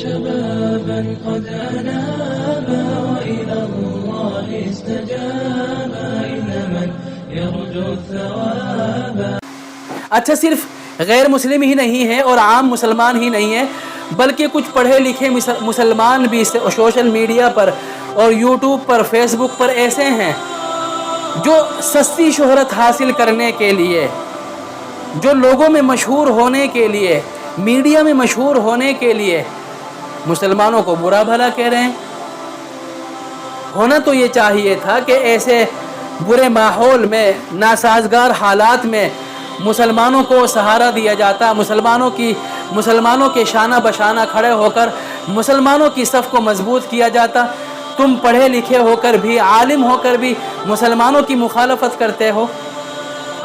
شبابا قد أنابا وإلى الله استجابا إن من يرجو الثواب. اچھا صرف غیر مسلم ہی نہیں ہے اور عام مسلمان ہی نہیں ہے بلکہ کچھ پڑھے لکھے مسلمان بھی سوشل میڈیا پر اور یوٹیوب پر فیس بک پر ایسے ہیں جو سستی شہرت حاصل کرنے کے لیے، جو لوگوں میں مشہور ہونے کے لیے، میڈیا میں مشہور ہونے کے لیے مسلمانوں کو برا بھلا کہہ رہے ہیں. ہونا تو یہ چاہیے تھا کہ ایسے برے ماحول میں، ناسازگار حالات میں مسلمانوں کو سہارا دیا جاتا، مسلمانوں کے شانہ بشانہ کھڑے ہو کر مسلمانوں کی صف کو مضبوط کیا جاتا. تم پڑھے لکھے ہو کر بھی، عالم ہو کر بھی مسلمانوں کی مخالفت کرتے ہو،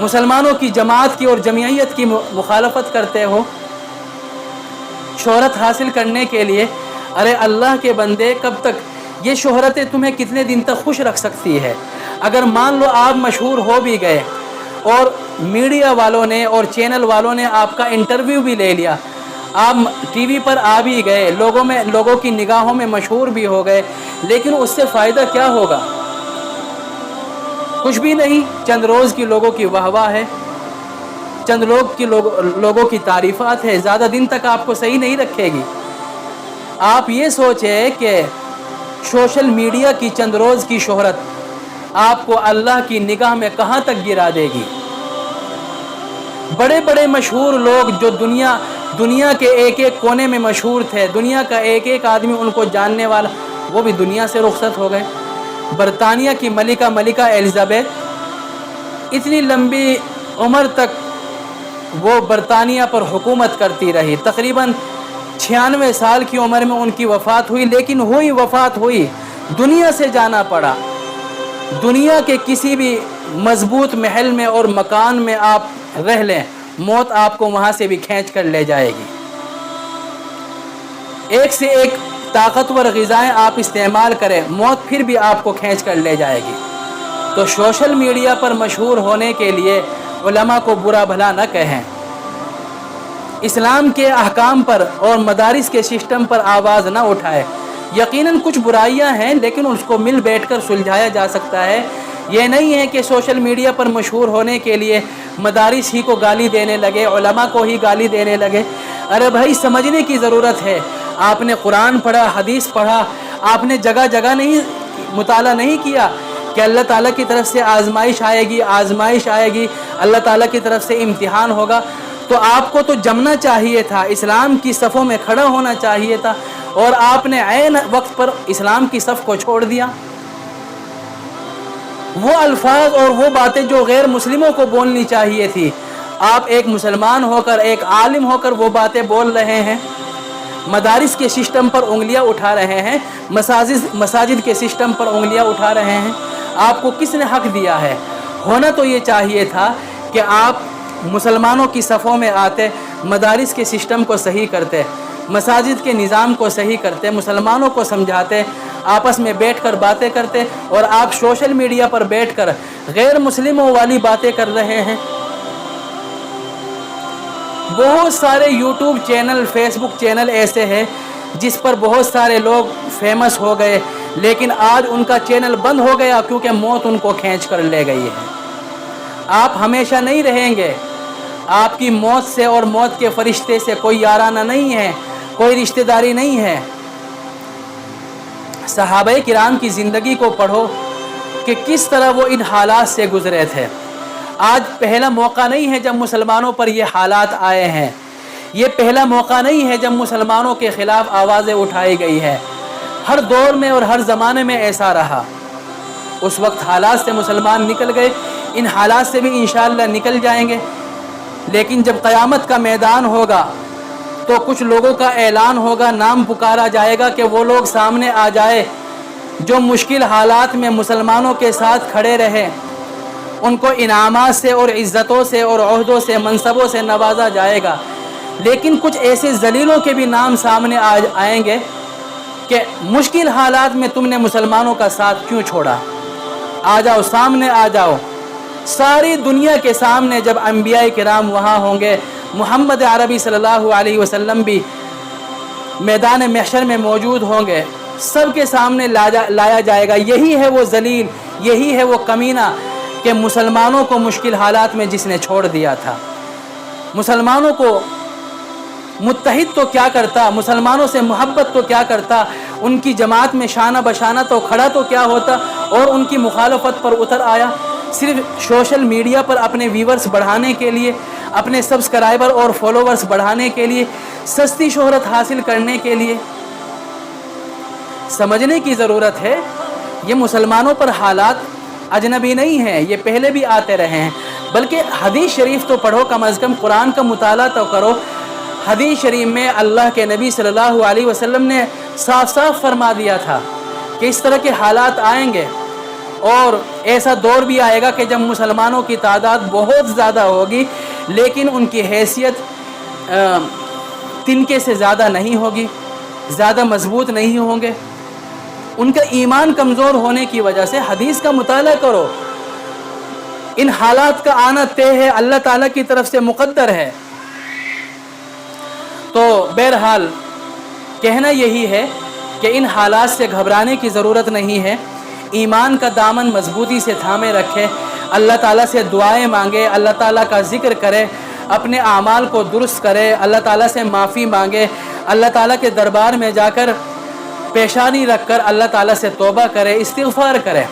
مسلمانوں کی جماعت کی اور جمعیت کی مخالفت کرتے ہو شہرت حاصل کرنے کے لیے. ارے اللہ کے بندے، کب تک یہ شہرتیں تمہیں کتنے دن تک خوش رکھ سکتی ہے؟ اگر مان لو آپ مشہور ہو بھی گئے اور میڈیا والوں نے اور چینل والوں نے آپ کا انٹرویو بھی لے لیا، آپ ٹی وی پر آ بھی گئے، لوگوں کی نگاہوں میں مشہور بھی ہو گئے، لیکن اس سے فائدہ کیا ہوگا؟ کچھ بھی نہیں. چند روز کی لوگوں کی واہ واہ ہے، چند لوگوں کی تعریفات ہے، زیادہ دن تک آپ کو صحیح نہیں رکھے گی. آپ یہ سوچیں کہ سوشل میڈیا کی چند روز کی شہرت آپ کو اللہ کی نگاہ میں کہاں تک گرا دے گی. بڑے بڑے مشہور لوگ جو دنیا کے ایک ایک کونے میں مشہور تھے، دنیا کا ایک ایک آدمی ان کو جاننے والا، وہ بھی دنیا سے رخصت ہو گئے. برطانیہ کی ملکہ ایلزابتھ اتنی لمبی عمر تک وہ برطانیہ پر حکومت کرتی رہی، تقریباً 96 سال کی عمر میں ان کی وفات ہوئی. لیکن وفات ہوئی، دنیا سے جانا پڑا. دنیا کے کسی بھی مضبوط محل میں اور مکان میں آپ رہ لیں، موت آپ کو وہاں سے بھی کھینچ کر لے جائے گی. ایک سے ایک طاقتور غذائیں آپ استعمال کریں، موت پھر بھی آپ کو کھینچ کر لے جائے گی. تو سوشل میڈیا پر مشہور ہونے کے لیے علماء کو برا بھلا نہ کہیں. اسلام کے احکام پر اور مدارس کے سسٹم پر آواز نہ اٹھائے. یقیناً کچھ برائیاں ہیں لیکن اس کو مل بیٹھ کر سلجھایا جا سکتا ہے. یہ نہیں ہے کہ سوشل میڈیا پر مشہور ہونے کے لیے مدارس ہی کو گالی دینے لگے، علماء کو ہی گالی دینے لگے. ارے بھائی، سمجھنے کی ضرورت ہے. آپ نے قرآن پڑھا، حدیث پڑھا، آپ نے جگہ جگہ نہیں مطالعہ نہیں کیا کہ اللہ تعالیٰ کی طرف سے آزمائش آئے گی، اللہ تعالیٰ کی طرف سے امتحان ہوگا. تو آپ کو تو جمنا چاہیے تھا، اسلام کی صفوں میں کھڑا ہونا چاہیے تھا، اور آپ نے عین وقت پر اسلام کی صف کو چھوڑ دیا. وہ الفاظ اور وہ باتیں جو غیر مسلموں کو بولنی چاہیے تھی، آپ ایک مسلمان ہو کر، ایک عالم ہو کر وہ باتیں بول رہے ہیں. مدارس کے سسٹم پر انگلیاں اٹھا رہے ہیں، مساجد کے سسٹم پر انگلیاں اٹھا رہے ہیں. آپ کو کس نے حق دیا ہے؟ ہونا تو یہ چاہیے تھا کہ آپ مسلمانوں کی صفوں میں آتے، مدارس کے سسٹم کو صحیح کرتے، مساجد کے نظام کو صحیح کرتے، مسلمانوں کو سمجھاتے، آپس میں بیٹھ کر باتیں کرتے. اور آپ سوشل میڈیا پر بیٹھ کر غیر مسلموں والی باتیں کر رہے ہیں. بہت سارے یوٹیوب چینل، فیس بک چینل ایسے ہیں جس پر بہت سارے لوگ فیمس ہو گئے، لیکن آج ان کا چینل بند ہو گیا کیونکہ موت ان کو کھینچ کر لے گئی ہے. آپ ہمیشہ نہیں رہیں گے. آپ کی موت سے اور موت کے فرشتے سے کوئی یارانہ نہیں ہے، کوئی رشتہ داری نہیں ہے. صحابہ کرام کی زندگی کو پڑھو کہ کس طرح وہ ان حالات سے گزرے تھے. آج پہلا موقع نہیں ہے جب مسلمانوں پر یہ حالات آئے ہیں. یہ پہلا موقع نہیں ہے جب مسلمانوں کے خلاف آوازیں اٹھائی گئی ہے. ہر دور میں اور ہر زمانے میں ایسا رہا. اس وقت حالات سے مسلمان نکل گئے، ان حالات سے بھی انشاءاللہ نکل جائیں گے. لیکن جب قیامت کا میدان ہوگا تو کچھ لوگوں کا اعلان ہوگا، نام پکارا جائے گا کہ وہ لوگ سامنے آ جائے جو مشکل حالات میں مسلمانوں کے ساتھ کھڑے رہے. ان کو انعامات سے اور عزتوں سے اور عہدوں سے، منصبوں سے نوازا جائے گا. لیکن کچھ ایسے ذلیلوں کے بھی نام سامنے آئیں گے کہ مشکل حالات میں تم نے مسلمانوں کا ساتھ کیوں چھوڑا. آ جاؤ، سامنے آ جاؤ. ساری دنیا کے سامنے جب انبیاء کرام وہاں ہوں گے، محمد عربی صلی اللہ علیہ وسلم بھی میدان محشر میں موجود ہوں گے، سب کے سامنے لایا جائے گا۔ یہی ہے وہ ذلیل، یہی ہے وہ کمینہ کہ مسلمانوں کو مشکل حالات میں جس نے چھوڑ دیا تھا۔ مسلمانوں کو متحد تو کیا کرتا، مسلمانوں سے محبت تو کیا کرتا، ان کی جماعت میں شانہ بشانہ تو کھڑا تو کیا ہوتا، اور ان کی مخالفت پر اتر آیا صرف سوشل میڈیا پر اپنے ویورز بڑھانے کے لیے، اپنے سبسکرائبر اور فالوورز بڑھانے کے لیے، سستی شہرت حاصل کرنے کے لیے۔ سمجھنے کی ضرورت ہے یہ مسلمانوں پر حالات اجنبی نہیں ہیں، یہ پہلے بھی آتے رہے ہیں، بلکہ حدیث شریف تو پڑھو، کم از کم قرآن کا مطالعہ تو کرو۔ حدیث شریف میں اللہ کے نبی صلی اللہ علیہ وسلم نے صاف صاف فرما دیا تھا کہ اس طرح کے حالات آئیں گے، اور ایسا دور بھی آئے گا کہ جب مسلمانوں کی تعداد بہت زیادہ ہوگی لیکن ان کی حیثیت تنکے سے زیادہ نہیں ہوگی، زیادہ مضبوط نہیں ہوں گے، ان کا ایمان کمزور ہونے کی وجہ سے۔ حدیث کا مطالعہ کرو، ان حالات کا آنا طے ہے، اللہ تعالیٰ کی طرف سے مقدر ہے۔ تو بہرحال کہنا یہی ہے کہ ان حالات سے گھبرانے کی ضرورت نہیں ہے، ایمان کا دامن مضبوطی سے تھامے رکھے، اللہ تعالیٰ سے دعائیں مانگے، اللہ تعالیٰ کا ذکر کرے، اپنے اعمال کو درست کرے، اللہ تعالیٰ سے معافی مانگے، اللہ تعالیٰ کے دربار میں جا کر پیشانی رکھ کر اللہ تعالیٰ سے توبہ کرے، استغفار کرے۔